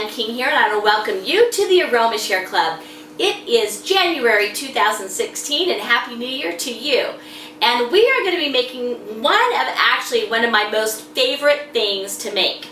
Diane King here, and I want to welcome you to the Aroma Share Club. It is January 2016, and Happy New Year to you. And we are going to be making one of my most favorite things to make.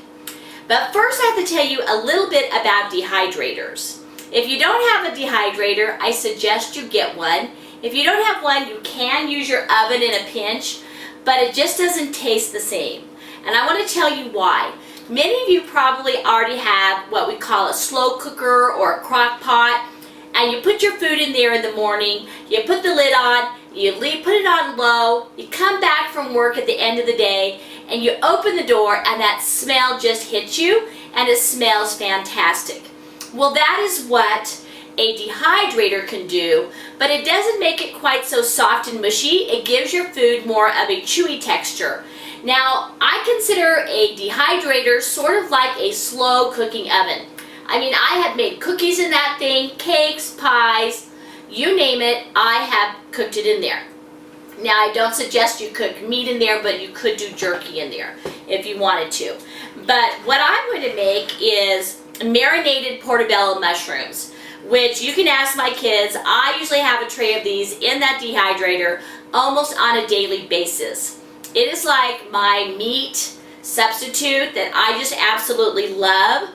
But first I have to tell you a little bit about dehydrators. If you don't have a dehydrator, I suggest you get one. If you don't have one, you can use your oven in a pinch, but it just doesn't taste the same. And I want to tell you why. Many of you probably already have what we call a slow cooker or a crock pot, and you put your food in there in the morning, you put the lid on, you put it on low, you come back from work at the end of the day, and you open the door and that smell just hits you, and it smells fantastic. Well, that is what a dehydrator can do, but it doesn't make it quite so soft and mushy. It gives your food more of a chewy texture. Now, I consider a dehydrator sort of like a slow cooking oven. I mean, I have made cookies in that thing, cakes, pies, you name it, I have cooked it in there. Now, I don't suggest you cook meat in there, but you could do jerky in there if you wanted to. But what I'm going to make is marinated portobello mushrooms, which you can ask my kids. I usually have a tray of these in that dehydrator almost on a daily basis. It is like my meat substitute that I just absolutely love,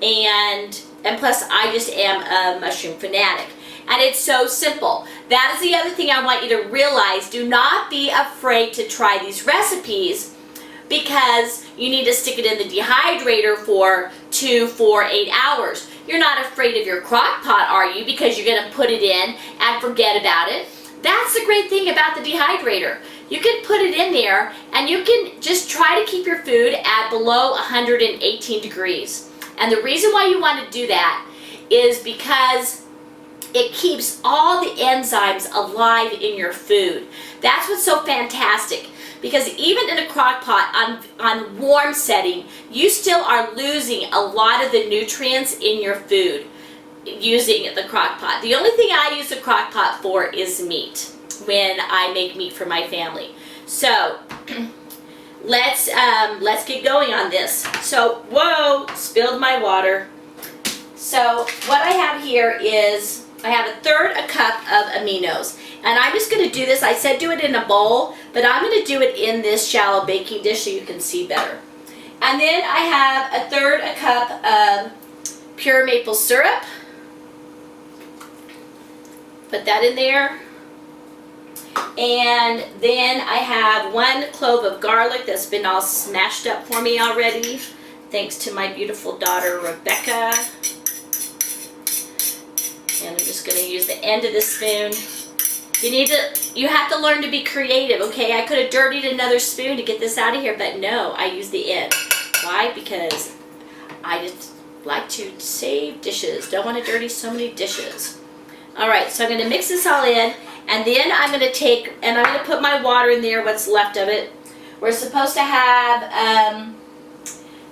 and plus I just am a mushroom fanatic. And it's so simple. That is the other thing I want you to realize. Do not be afraid to try these recipes, because you need to stick it in the dehydrator for 2, 4, 8 hours. You're not afraid of your crock pot, are you? Because you're going to put it in and forget about it. That's the great thing about the dehydrator. You can put it in there and you can just try to keep your food at below 118 degrees. And the reason why you want to do that is because it keeps all the enzymes alive in your food. That's what's so fantastic. Because even in a crock pot on warm setting, you still are losing a lot of the nutrients in your food using the crock pot. The only thing I use the crock pot for is meat, when I make meat for my family. So let's get going on this. So, whoa, spilled my water. So what I have here is, I have 1/3 cup of aminos. And I'm just going to do this. I said do it in a bowl, but I'm going to do it in this shallow baking dish so you can see better. And then I have 1/3 cup of pure maple syrup. Put that in there. And then I have 1 clove of garlic that's been all smashed up for me already, thanks to my beautiful daughter Rebecca. And I'm just going to use the end of the spoon. You have to learn to be creative, okay? I could have dirtied another spoon to get this out of here, but no, I use the end. Why? Because I just like to save dishes. Don't want to dirty so many dishes. All right, so I'm going to mix this all in, and then I'm going to take, and I'm going to put my water in there, what's left of it. We're supposed to have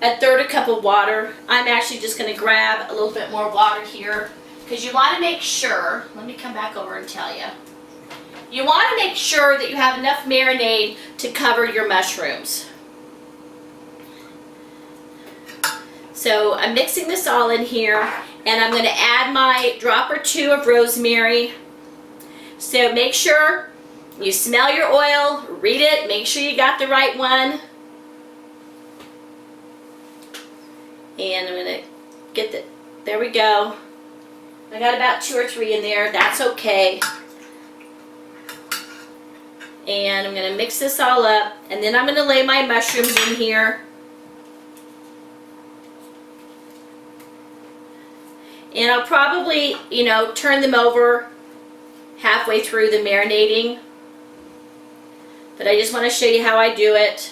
1/3 cup of water. I'm actually just going to grab a little bit more water here, because you want to make sure, let me come back over and tell you. You want to make sure that you have enough marinade to cover your mushrooms. So I'm mixing this all in here, and I'm going to add my drop or 2 of rosemary. So make sure you smell your oil, read it, make sure you got the right one. And I'm going to get there we go. I got about 2 or 3 in there, that's okay. And I'm going to mix this all up, and then I'm going to lay my mushrooms in here. And I'll probably, turn them over halfway through the marinating. But I just want to show you how I do it.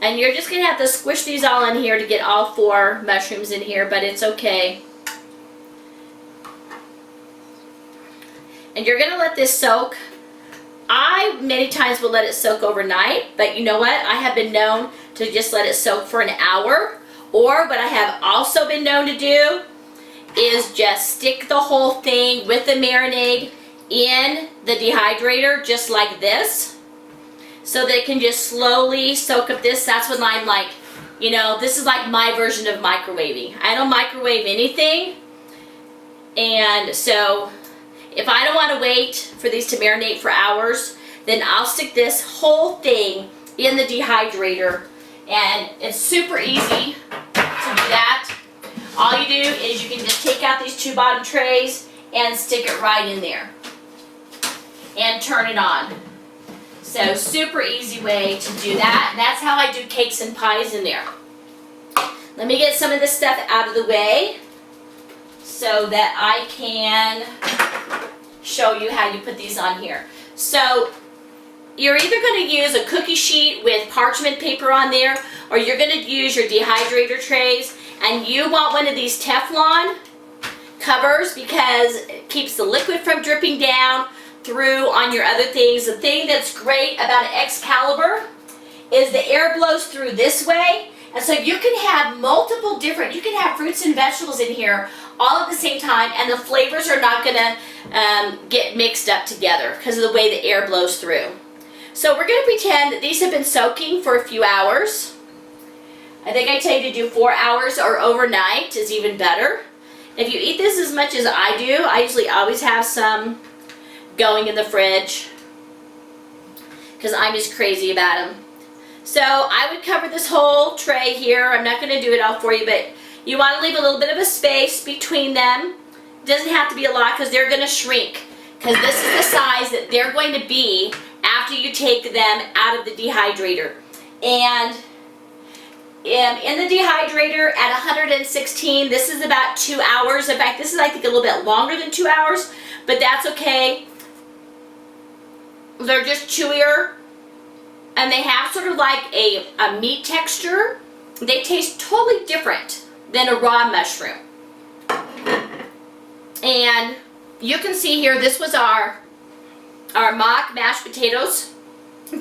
And you're just going to have to squish these all in here to get all 4 mushrooms in here, but it's okay. And you're going to let this soak. I many times will let it soak overnight, but you know what? I have been known to just let it soak for an hour. Or what I have also been known to do is just stick the whole thing with the marinade in the dehydrator, just like this, so that it can just slowly soak up this. That's when I'm like You know, this is like my version of microwaving. I don't microwave anything. And so if I don't want to wait for these to marinate for hours, then I'll stick this whole thing in the dehydrator. And it's super easy to do that. All you do is you can just take out these two bottom trays and stick it right in there. And turn it on. So super easy way to do that. And that's how I do cakes and pies in there. Let me get some of this stuff out of the way so that I can show you how you put these on here. So you're either going to use a cookie sheet with parchment paper on there, or you're going to use your dehydrator trays, and you want one of these Teflon covers because it keeps the liquid from dripping down through on your other things. The thing that's great about an Excalibur is the air blows through this way, and so you can have multiple different, you can have fruits and vegetables in here all at the same time, and the flavors are not going to get mixed up together because of the way the air blows through. So we're going to pretend that these have been soaking for a few hours. I think I tell you to do 4 hours or overnight is even better. If you eat this as much as I do, I usually always have some going in the fridge because I'm just crazy about them. So I would cover this whole tray here. I'm not going to do it all for you, but you want to leave a little bit of a space between them. It doesn't have to be a lot because they're going to shrink, because this is the size that they're going to be after you take them out of the dehydrator. And in the dehydrator at 116, this is about 2 hours. In fact, this is I think a little bit longer than 2 hours, but that's okay. They're just chewier, and they have sort of like a meat texture. They taste totally different than a raw mushroom. And you can see here, this was our mock mashed potatoes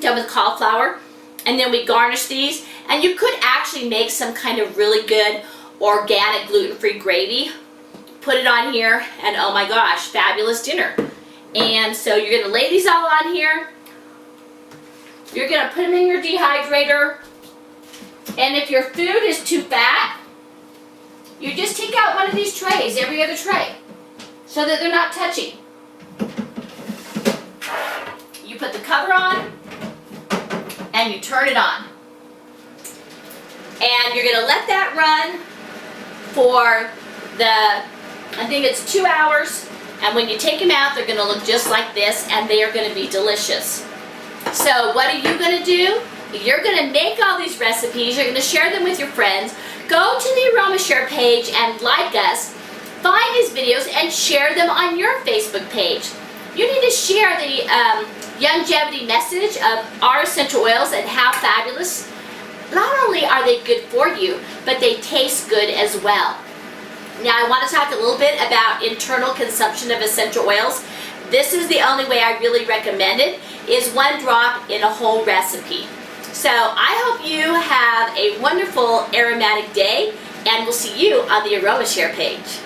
done with cauliflower, and then we garnish these, and you could actually make some kind of really good organic gluten-free gravy, put it on here, and oh my gosh, fabulous dinner. And so you're going to lay these all on here. You're going to put them in your dehydrator, and if your food is too fat, you just take out one of these trays, every other tray, so that they're not touching. You put the cover on, and you turn it on. And you're going to let that run for I think it's 2 hours, and when you take them out, they're going to look just like this, and they are going to be delicious. So what are you going to do? You're going to make all these recipes, you're going to share them with your friends, go to the Aroma Share page and like us, find these videos and share them on your Facebook page. You need to share the Youngevity message of our essential oils and how fabulous. Not only are they good for you, but they taste good as well. Now I want to talk a little bit about internal consumption of essential oils. This is the only way I really recommend it, is 1 drop in a whole recipe. So I hope you have a wonderful aromatic day, and we'll see you on the Aroma Share page.